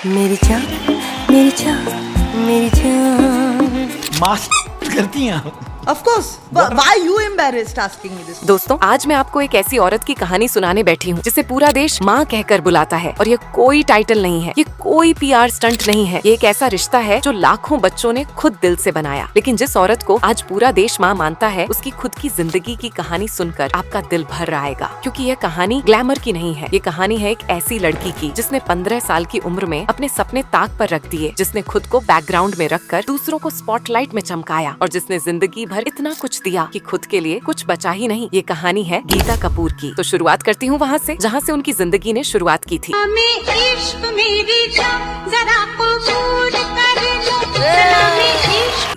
मेरी जान, मेरी जान, मेरी जान। मास्क करती हैं आप? Of course. Why are you embarrassed asking me this? दोस्तों, आज मैं आपको एक ऐसी औरत की कहानी सुनाने बैठी हूँ जिसे पूरा देश माँ कहकर बुलाता है। और ये कोई टाइटल नहीं है, ये कोई पीआर स्टंट नहीं है, ये एक ऐसा रिश्ता है जो लाखों बच्चों ने खुद दिल से बनाया। लेकिन जिस औरत को आज पूरा देश माँ मानता है, उसकी खुद की जिंदगी की कहानी सुनकर आपका दिल भर आएगा। क्योंकि यह कहानी ग्लैमर की नहीं है, ये कहानी है एक ऐसी लड़की की जिसने 15 साल की उम्र में अपने सपने ताक पर रख दिए, जिसने खुद को बैकग्राउंड में रखकर दूसरों को स्पॉटलाइट में चमकाया और जिसने जिंदगी भर इतना कुछ दिया कि खुद के लिए कुछ बचा ही नहीं। ये कहानी है गीता कपूर की। तो शुरुआत करती हूँ वहाँ से जहाँ से उनकी जिंदगी ने शुरुआत की थी।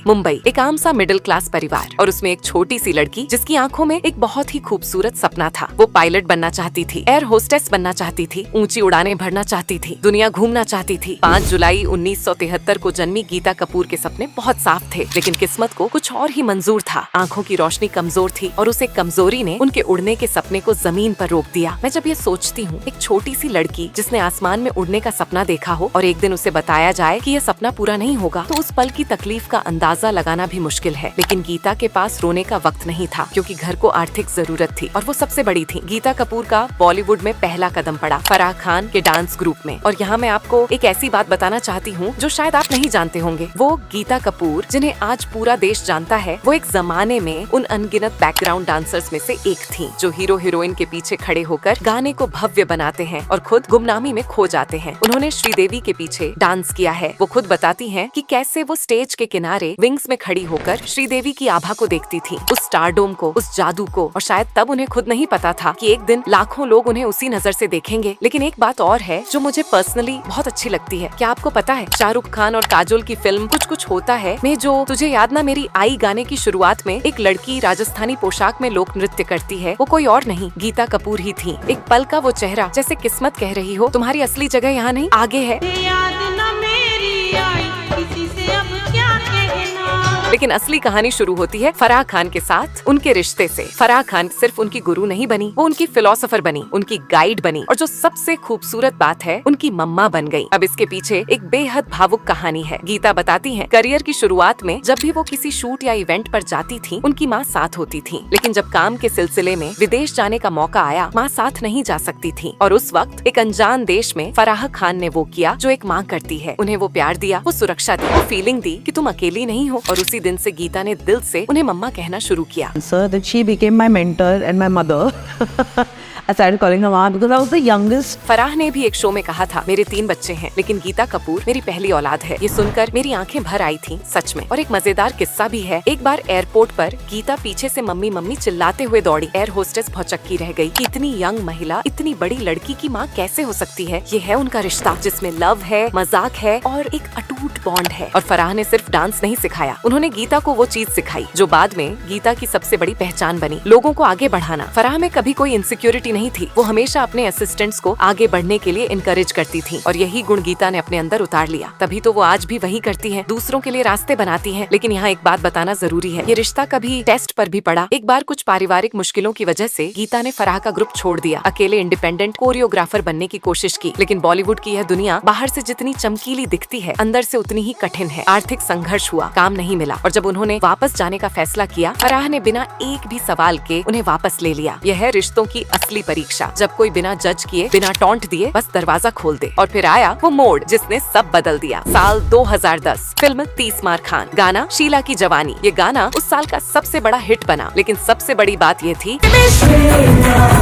मुंबई, एक आम सा मिडिल क्लास परिवार और उसमें एक छोटी सी लड़की जिसकी आंखों में एक बहुत ही खूबसूरत सपना था। वो पायलट बनना चाहती थी, एयर होस्टेस बनना चाहती थी, ऊंची उड़ानें भरना चाहती थी, दुनिया घूमना चाहती थी। 5 जुलाई 1973 को जन्मी गीता कपूर के सपने बहुत साफ थे, लेकिन किस्मत को कुछ और ही मंजूर था। आंखों की रोशनी कमजोर थी और उसे कमजोरी ने उनके उड़ने के सपने को जमीन पर रोक दिया। मैं जब ये सोचती हूँ, एक छोटी सी लड़की जिसने आसमान में उड़ने का सपना देखा हो और एक दिन उसे बताया जाए कि यह सपना पूरा नहीं होगा, तो उस पल की तकलीफ का अंदाजा लगाना भी मुश्किल है। लेकिन गीता के पास रोने का वक्त नहीं था, क्योंकि घर को आर्थिक जरूरत थी और वो सबसे बड़ी थी। गीता कपूर का बॉलीवुड में पहला कदम पड़ा फराह खान के डांस ग्रुप में। और यहाँ मैं आपको एक ऐसी बात बताना चाहती हूँ जो शायद आप नहीं जानते होंगे। वो गीता कपूर जिन्हें आज पूरा देश जानता है, वो एक जमाने में उन अनगिनत बैकग्राउंड डांसर्स में से एक थी, जो हीरो हीरोइन के पीछे खड़े होकर गाने को भव्य बनाते हैं और खुद गुमनामी में खो जाते हैं। उन्होंने श्रीदेवी के पीछे डांस किया है। वो खुद बताती हैं कि कैसे वो स्टेज के किनारे विंग्स में खड़ी होकर श्रीदेवी की आभा को देखती थी, उस स्टारडोम को, उस जादू को। और शायद तब उन्हें खुद नहीं पता था कि एक दिन लाखों लोग उन्हें उसी नजर से देखेंगे। लेकिन एक बात और है जो मुझे पर्सनली बहुत अच्छी लगती है। क्या आपको पता है, शाहरुख खान और काजोल की फिल्म कुछ कुछ होता है में जो तुझे याद ना मेरी आई गाने की शुरुआत में एक लड़की राजस्थानी पोशाक में लोक नृत्य करती है, वो कोई और नहीं, गीता कपूर ही थी। एक पल का वो चेहरा जैसे किस्मत कह रही हो, तुम्हारी असली जगह यहाँ नहीं, आगे है। लेकिन असली कहानी शुरू होती है फराह खान के साथ, उनके रिश्ते से। फराह खान सिर्फ उनकी गुरु नहीं बनी, वो उनकी फिलोसोफर बनी, उनकी गाइड बनी और जो सबसे खूबसूरत बात है, उनकी मम्मा बन गई। अब इसके पीछे एक बेहद भावुक कहानी है। गीता बताती हैं, करियर की शुरुआत में जब भी वो किसी शूट या इवेंट पर जाती थी, उनकी माँ साथ होती थी। लेकिन जब काम के सिलसिले में विदेश जाने का मौका आया, माँ साथ नहीं जा सकती थी। और उस वक्त एक अनजान देश में फराह खान ने वो किया जो एक माँ करती है। उन्हें वो प्यार दिया, वो सुरक्षा दी, वो फीलिंग दी कि तुम अकेली नहीं हो। और उसी दिन से गीता ने दिल से उन्हें मम्मा कहना शुरू किया। Sir, that she became my mentor and my mother. I started calling her mom because I was the youngest. Farah ने भी एक शो में कहा था, मेरे 3 बच्चे हैं, लेकिन गीता कपूर मेरी पहली औलाद है। ये सुनकर मेरी आंखें भर आई थी, सच में। और एक मजेदार किस्सा भी है। एक बार एयरपोर्ट पर गीता पीछे से मम्मी मम्मी चिल्लाते हुए दौड़ी। एयर होस्टेस भौचक्की रह गई कि इतनी यंग महिला इतनी बड़ी लड़की की माँ कैसे हो सकती है। ये है उनका रिश्ता, जिसमें लव है, मजाक है और एक अटूट बॉन्ड है। और फराह ने सिर्फ डांस नहीं सिखाया, उन्होंने गीता को वो चीज सिखाई जो बाद में गीता की सबसे बड़ी पहचान बनी, लोगों को आगे बढ़ाना। फराह में कभी कोई इनसिक्योरिटी नहीं थी, वो हमेशा अपने असिस्टेंट्स को आगे बढ़ने के लिए इनकरेज करती थी। और यही गुण गीता ने अपने अंदर उतार लिया, तभी तो वो आज भी वही करती है, दूसरों के लिए रास्ते बनाती है। लेकिन यहाँ एक बात बताना जरूरी है, ये रिश्ता कभी टेस्ट पर भी पड़ा। एक बार कुछ पारिवारिक मुश्किलों की वजह से गीता ने फराह का ग्रुप छोड़ दिया, अकेले इंडिपेंडेंट कोरियोग्राफर बनने की कोशिश की। लेकिन बॉलीवुड की यह दुनिया बाहर से जितनी चमकीली दिखती है, अंदर से उतनी ही कठिन है। आर्थिक संघर्ष हुआ, काम नहीं मिला और जब उन्होंने वापस जाने का फैसला किया, फराह ने बिना एक भी सवाल के उन्हें वापस ले लिया। यह है रिश्तों की असली परीक्षा, जब कोई बिना जज किए, बिना टॉन्ट दिए बस दरवाजा खोल दे। और फिर आया वो मोड़ जिसने सब बदल दिया। साल 2010, फिल्म 30 मार खान, गाना शीला की जवानी। ये गाना उस साल का सबसे बड़ा हिट बना। लेकिन सबसे बड़ी बात ये थी,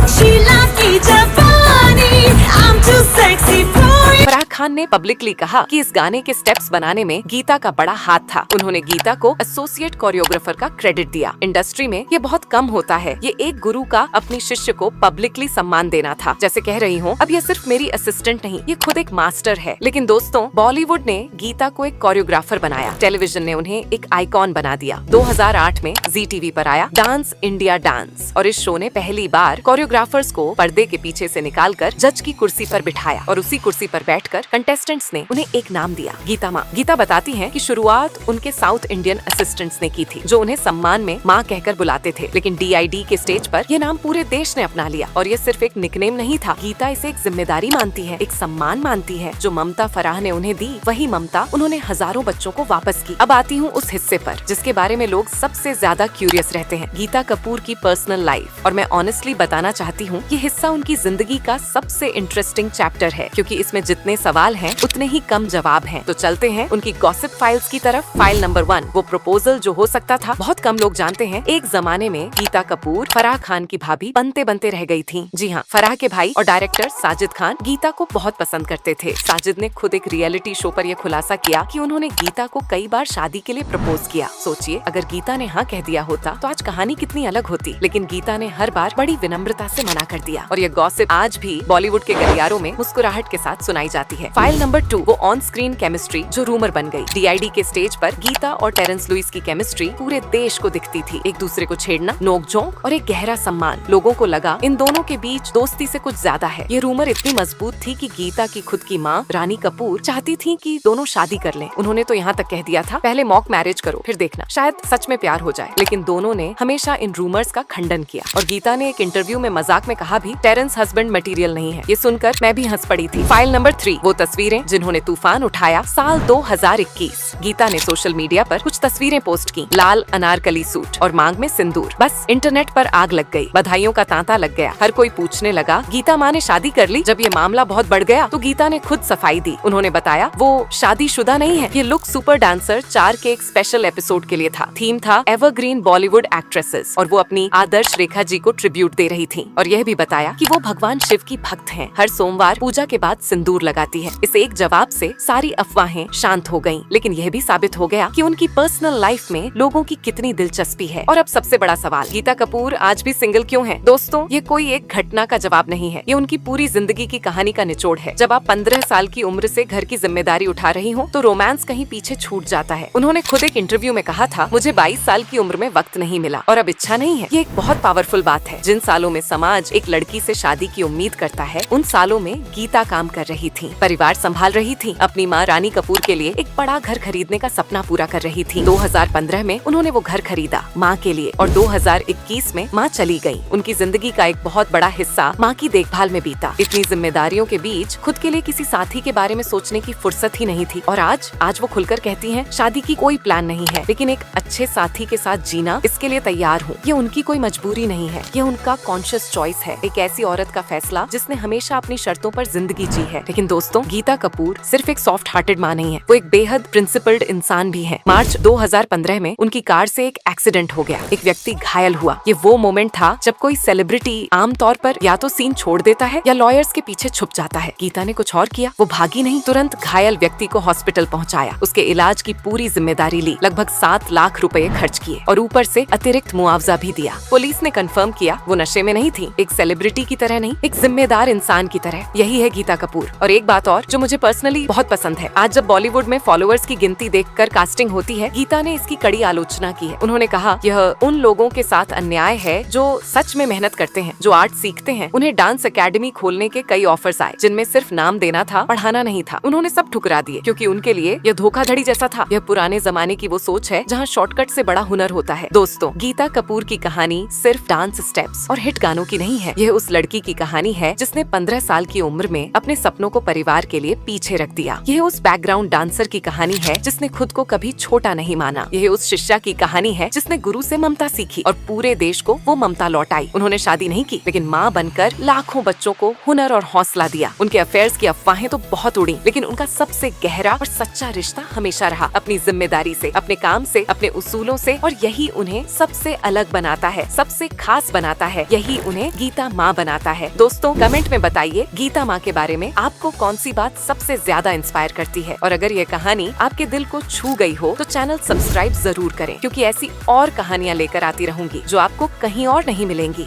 शीला की जवानी, I'm too sexy for you। Farah Khan ने पब्लिकली कहा कि इस गाने के स्टेप्स बनाने में गीता का बड़ा हाथ था। उन्होंने गीता को एसोसिएट कोरियोग्राफर का क्रेडिट दिया। इंडस्ट्री में ये बहुत कम होता है, ये एक गुरु का अपनी शिष्य को पब्लिकली सम्मान देना था। जैसे कह रही हूँ, अब ये सिर्फ मेरी असिस्टेंट नहीं, ये खुद एक मास्टर है। लेकिन दोस्तों, बॉलीवुड ने गीता को एक कोरियोग्राफर बनाया, टेलीविजन ने उन्हें एक आइकॉन बना दिया। 2008 में जी टीवी पर आया डांस इंडिया डांस और इस शो ने पहली बार कोरियोग्राफर्स को पर्दे के पीछे से निकाल निकालकर जज की कुर्सी पर बिठाया और उसी कुर्सी पर बैठकर कंटेस्टेंट्स ने उन्हें एक नाम दिया, गीता माँ। गीता बताती हैं कि शुरुआत उनके साउथ इंडियन असिस्टेंट्स ने की थी, जो उन्हें सम्मान में माँ कहकर बुलाते थे, लेकिन DID के स्टेज पर ये नाम पूरे देश ने अपना लिया और ये सिर्फ एक निकनेम नहीं था। गीता इसे एक जिम्मेदारी मानती है, एक सम्मान मानती है। जो ममता फराह ने उन्हें दी, वही ममता उन्होंने हजारों बच्चों को वापस की। अब आती हूँ उस हिस्से पर जिसके बारे में लोग सबसे ज्यादा क्यूरियस रहते हैं, गीता कपूर की पर्सनल लाइफ। और मैं ऑनेस्टली बताना चाहती हूँ, ये हिस्सा उनकी जिंदगी का सबसे इंटरेस्टिंग चैप्टर है, क्योंकि इसमें जितने सवाल हैं उतने ही कम जवाब हैं। तो चलते हैं उनकी गॉसिप फाइल्स की तरफ। फाइल नंबर 1, वो प्रपोजल जो हो सकता था। बहुत कम लोग जानते हैं, एक जमाने में गीता कपूर फराह खान की भाभी बनते बनते रह गई थी। जी हाँ, फराह के भाई और डायरेक्टर साजिद खान गीता को बहुत पसंद करते थे। साजिद ने खुद एक रियलिटी शो पर यह खुलासा किया कि उन्होंने गीता को कई बार शादी के लिए प्रपोज किया। सोचिए, अगर गीता ने हाँ कह दिया होता तो आज कहानी कितनी अलग होती, लेकिन गीता ने हर बार बड़ी विनम्रता से मना कर दिया। और ये गॉसिप आज भी बॉलीवुड के गलियारों में मुस्कुराहट के साथ सुनाई जाती है। फाइल नंबर 2, वो ऑन स्क्रीन केमिस्ट्री जो रूमर बन गई। DID के स्टेज पर गीता और टेरेंस लुइस की केमिस्ट्री पूरे देश को दिखती थी। एक दूसरे को छेड़ना, नोक-झोंक और एक गहरा सम्मान। लोगों को लगा इन दोनों के बीच दोस्ती से कुछ ज्यादा है। ये रूमर इतनी मजबूत थी कि गीता की खुद की माँ रानी कपूर चाहती थी कि दोनों शादी कर लें। उन्होंने तो यहाँ तक कह दिया था, पहले मॉक मैरिज करो, फिर देखना शायद सच में प्यार हो जाए। लेकिन दोनों ने हमेशा इन रूमर्स का खंडन किया और गीता ने एक इंटरव्यू में मजाक में कहा भी, टेरेंस हस्बैंड मटेरियल नहीं है। ये सुनकर मैं भी हंस पड़ी थी। फाइल नंबर 3, वो तस्वीरें जिन्होंने तूफान उठाया। साल 2021 गीता ने सोशल मीडिया पर कुछ तस्वीरें पोस्ट की, लाल अनारकली सूट और मांग में सिंदूर। बस इंटरनेट पर आग लग गई, बधाइयों का तांता लग गया। हर कोई पूछने लगा, गीता माँ ने शादी कर ली? जब ये मामला बहुत बढ़ गया तो गीता ने खुद सफाई दी। उन्होंने बताया वो शादीशुदा नहीं है। ये लुक सुपर डांसर 4 के एक स्पेशल एपिसोड के लिए था। थीम था एवरग्रीन बॉलीवुड एक्ट्रेसेस और वो अपनी आदर्श रेखा जी को ट्रिब्यूट दे रही थी। और यह भी बताया कि वो भगवान शिव की भक्त हैं। हर सोमवार पूजा के बाद सिंदूर लगाती है। इस एक जवाब से सारी अफवाहें शांत हो गयी, लेकिन यह भी साबित हो गया कि उनकी पर्सनल लाइफ में लोगों की कितनी दिलचस्पी है। और अब सबसे बड़ा सवाल, गीता कपूर आज भी सिंगल क्यों है? दोस्तों, ये कोई एक घटना का जवाब नहीं है, ये उनकी पूरी जिंदगी की कहानी का निचोड़ है। जब आप 15 साल की उम्र से घर की जिम्मेदारी उठा रही हो तो रोमांस कहीं पीछे छूट जाता है। उन्होंने खुद एक इंटरव्यू में कहा था, मुझे 22 साल की उम्र में वक्त नहीं मिला और अब इच्छा नहीं है। ये एक बहुत पावरफुल बात है। जिन सालों में समाज एक लड़की से शादी की उम्मीद करता है, उन सालों में गीता काम कर रही थी, परिवार संभाल रही थी, अपनी माँ रानी कपूर के लिए एक बड़ा घर खरीदने का सपना पूरा कर रही थी। 2015 में उन्होंने वो घर खरीदा माँ के लिए और 2021 में माँ चली गई। उनकी जिंदगी का एक बहुत बड़ा हिस्सा माँ की देखभाल में बीता। इतनी जिम्मेदारियों के बीच खुद के लिए किसी साथी के बारे में सोचने की फुर्सत ही नहीं थी। और आज वो खुलकर कहती हैं, शादी की कोई प्लान नहीं है, लेकिन एक अच्छे साथी के साथ जीना, इसके लिए तैयार हूँ। ये उनकी कोई मजबूरी नहीं है, ये उनका कॉन्शियस चॉइस है। एक ऐसी औरत का फैसला जिसने हमेशा अपनी शर्तों पर जिंदगी जी है। लेकिन दोस्तों, गीता कपूर सिर्फ एक सॉफ्ट हार्टेड माँ नहीं है, वो एक बेहद प्रिंसिपल्ड इंसान भी है। मार्च 2015 में उनकी कार से एक एक्सीडेंट हो गया, एक व्यक्ति घायल हुआ। ये वो मोमेंट था जब कोई सेलिब्रिटी आमतौर पर या तो सीन छोड़ देता है या लॉयर्स के पीछे छुप जाता है। गीता ने कुछ और किया, वो भागी नहीं, तुरंत घायल व्यक्ति को हॉस्पिटल पहुंचाया, उसके इलाज की पूरी जिम्मेदारी ली, लगभग 7 लाख रुपए खर्च किए और ऊपर से अतिरिक्त मुआवजा भी दिया। पुलिस ने कंफर्म किया वो नशे में नहीं थी, एक सेलिब्रिटी की तरह नहीं, एक जिम्मेदार इंसान की तरह। यही है गीता कपूर। और एक बात और जो मुझे पर्सनली बहुत पसंद है, आज जब बॉलीवुड में फॉलोअर्स की गिनती देखकर कास्टिंग होती है, गीता ने इसकी कड़ी आलोचना की है। उन्होंने कहा, यह उन लोगों के साथ अन्याय है जो सच में मेहनत करते हैं, जो आर्ट सीखते हैं। उन्हें डांस एकेडमी खोलने के कई ऑफर्स आए, जिनमें सिर्फ नाम देना था, पढ़ाना नहीं था। उन्होंने सब ठुकरा दिए, क्योंकि उनके लिए यह धोखाधड़ी जैसा था। यह पुराने जमाने की वो सोच है जहाँ शॉर्टकट से बड़ा हुनर होता है। दोस्तों, गीता कपूर की कहानी सिर्फ डांस स्टेप्स और हिट गानों की नहीं है। यह उस लड़की की कहानी है जिसने 15 साल की उम्र में अपने सपनों को परिवार के लिए पीछे रख दिया। यह उस बैकग्राउंड डांसर की कहानी है जिसने खुद को कभी छोटा नहीं माना। यह उस शिष्या की कहानी है जिसने गुरु से ममता सीखी और पूरे देश को वो ममता लौटाई। उन्होंने शादी नहीं की, लेकिन माँ बनकर लाखों बच्चों को हुनर और हौसला दिया। उनके अफेयर्स की अफवाहें तो बहुत उड़ी, लेकिन उनका सबसे गहरा और सच्चा रिश्ता हमेशा रहा अपनी जिम्मेदारी से, अपने काम से, अपने उसूलों से। और यही उन्हें सबसे अलग बनाता है, सबसे खास बनाता है। यही उन्हें गीता माँ बनाता है। दोस्तों, कमेंट में बताइए गीता माँ के बारे में आपको कौन सी बात सबसे ज्यादा इंस्पायर करती है। और अगर ये कहानी आपके दिल को छू गई हो तो चैनल सब्सक्राइब जरूर करें, क्योंकि ऐसी और कहानियाँ लेकर आती रहूंगी जो आपको कहीं और नहीं मिलेंगी।